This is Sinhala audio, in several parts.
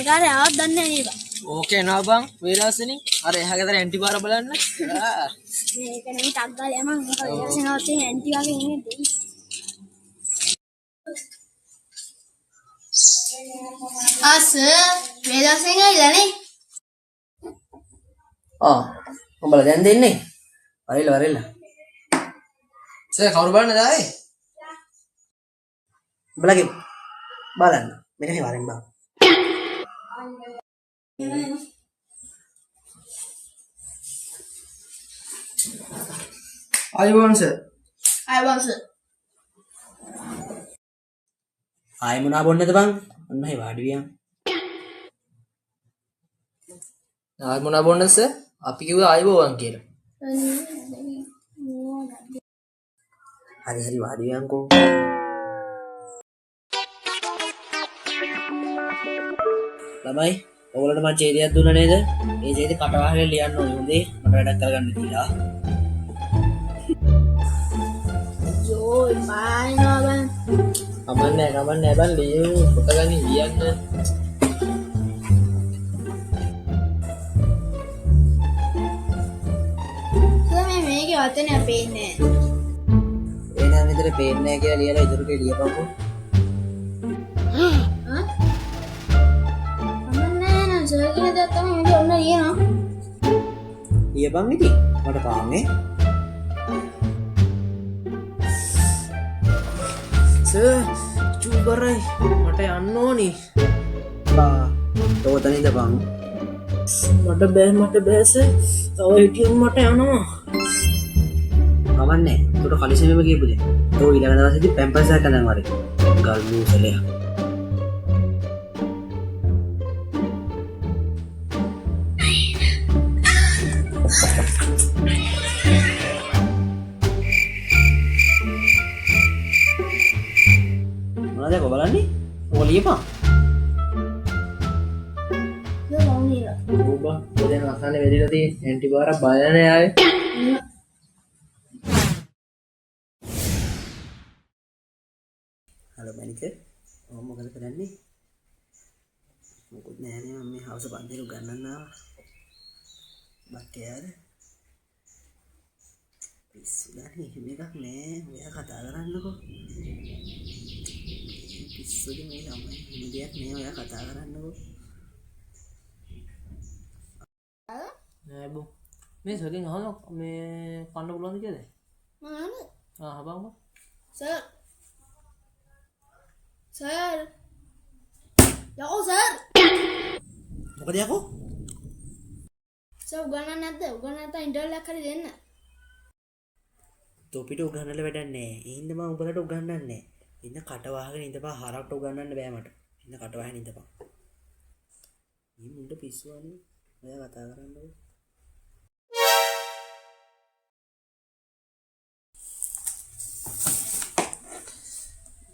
කාර්යය ආවත් දන්නේ නැහැ නේද? ඕකේ නා බං වේලාසෙනින් අර එහා ගෙදර ඇන්ටි බාර බලන්න. මේක නෙමෙයි ටක් ගාලා යමන් මොකද වේලාසෙනවත් තියෙන ඇන්ටි වගේ ඉන්නේ දෙයි. වේලාසෙන් ඇවිල්ලානේ. උඹලා දැන් දෙන්නේ. වරෙල්ල. සර් කවුරු බලන්නද ආයේ? උඹලගේ බලන්න. මෙන්න වරෙන් බං. ආයුබෝවන් සර්. ආයෙ මොනවා බොන්නද බං? ඔන්න හේ වාඩි වියන්. ආයෙ මොනවා බොන්නද සර්? අපි කිව්වා ආයුබෝවන් කියලා. හරි වාඩි වියන්කෝ. ළමයි ඔයගොල්ලන්ට මම ඡේදයක් දුන්නා නේද? ඒ ඡේදේ කටවහගෙන ලියන්න ඕනේ. හොඳේ මට වැඩක් කරගන්න දීලා. කමන්නේ බං ලියමු පොත ගන්න ලියන්න. මේකේ වචනයක් පේන්නේ නැහැ. ඒ නම් විතර පේන්නේ නැහැ කියලා ලියලා ඉදිරි ටික ලියපන්කෝ. සර් කියන දේ තමයි මම ඔන්න ලියනවා. ලියපන් ඉතින් මට පාන්නේ. සර් චූබරයි මට යන්න ඕනි. තෝතන ඉඳපන්. මට බෑ සර්. තව හිටියොත් මට යනවා. කවන්නේ. උඩට කලිසෙමම කියපු දේ. තෝ ඊළඟ දවසේදී පැම්පර්ස් එකක් ගන්න වරේ. ගල්ලු සලයක්. මොනවද බලන්නේ? ඔය ලියපන්. ඕබා දැන් අසන්නේ වෙදිලා තියෙන ඇන්ටි බාරක් බලන්නේ ආයේ. හලෝ මැනිකර්. මොකද කරන්නේ? මොකුත් නෑ නේ මම මේ හවස පන්තිල ගන්නන්න ආවා. බක්කේ පිස්සුදානේ එහෙම එකක් නෑ. ඔයා කතා කරන්නකෝ. පිස්සුද මේ ළමයි එහෙම දෙයක් නෑ. ඔයා කතා කරන්නකෝ. නෑ බෝ. මේ සර්ගෙන් අහනවා මේ කන්න පුළුවන්ද කියලා? මම අහන්නේ. අහපන්කෝ. සර්. යකෝ සර්. මොකද යකෝ? සර් උගන්නන්නේ නැද්ද? උගන්නන්න නැත්නම් ඉන්ටර්වල් එකක් හරි දෙන්න. තොපිට උගන්නන්න වැඩක් නෑ. ඒ හින්දා මම උඹලට උගන්නන්නේ නෑ. ඉන්න කට වහගෙන ඉඳපන්. හරකට උගන්නන්න බෑ මට. ඉන්න කට වහගෙන ඉඳපන්. මේ මුණ්ඩ පිස්සුවන්නේ. ඔයා කතා කරන්නකෝ.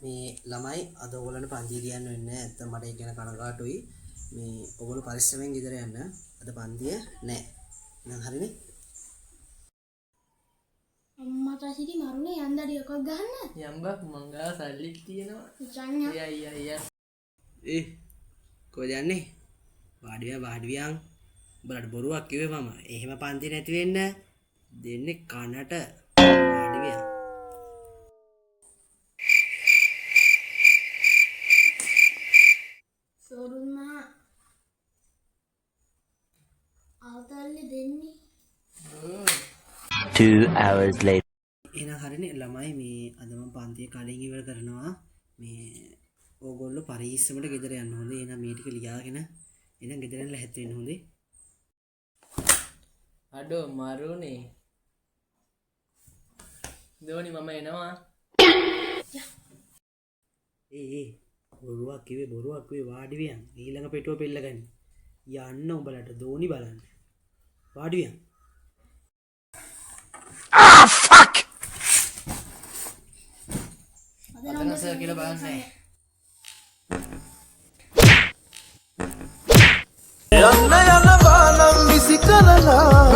මේ ළමයි අද ඔයගොල්ලන්ට පන්තිය කියන්න වෙන්නේ නැහැ. නැත්නම් මට ඒක ගැන කනගාටුයි. මේ ඔයගොල්ලෝ පරිස්සමෙන් ගෙදර යන්න. අද පන්තිය නැහැ. නං හරිනේ? අම්මට හිටි මරුනේ යන්දඩි එකක් ගන්න. යම්බක් මං ගාව සල්ලිත් තියෙනවා. චංගා. කොහෙද යන්නේ? වාඩි වියන්. උඹලට බොරුවක් කිව්වේ මම. එහෙම පන්ති නැති වෙන්න දෙන්නේ කනට. වාඩි වියන්. සෝරුමා ආතල්ලි දෙන්නේ. 2 hours later. එහෙනම් හරිනේ ළමයි මේ අද මම පන්තිය කලින් ඉවර කරනවා. මේ ඕගොල්ලෝ පරිස්සමට ගෙදර යන්න හොඳේ. එහෙනම් මේ ටික ලියාගෙන එහෙනම් ගෙදර යන්න ලැහැත් වෙන්න හොඳේ. අඩෝ මරුනේ. දෝනි මම එනවා. බොරුවක් කිව්වේ වාඩි වියන්. ඊළඟ පෙට්ටුව පෙල්ල ගන්න. යන්න උඹලට දෝනි බලන්න. වාඩි වියන්. Fuck! අදන සර් කියලා බලන්නේ. යන්න යන බාලම් විසි කරලා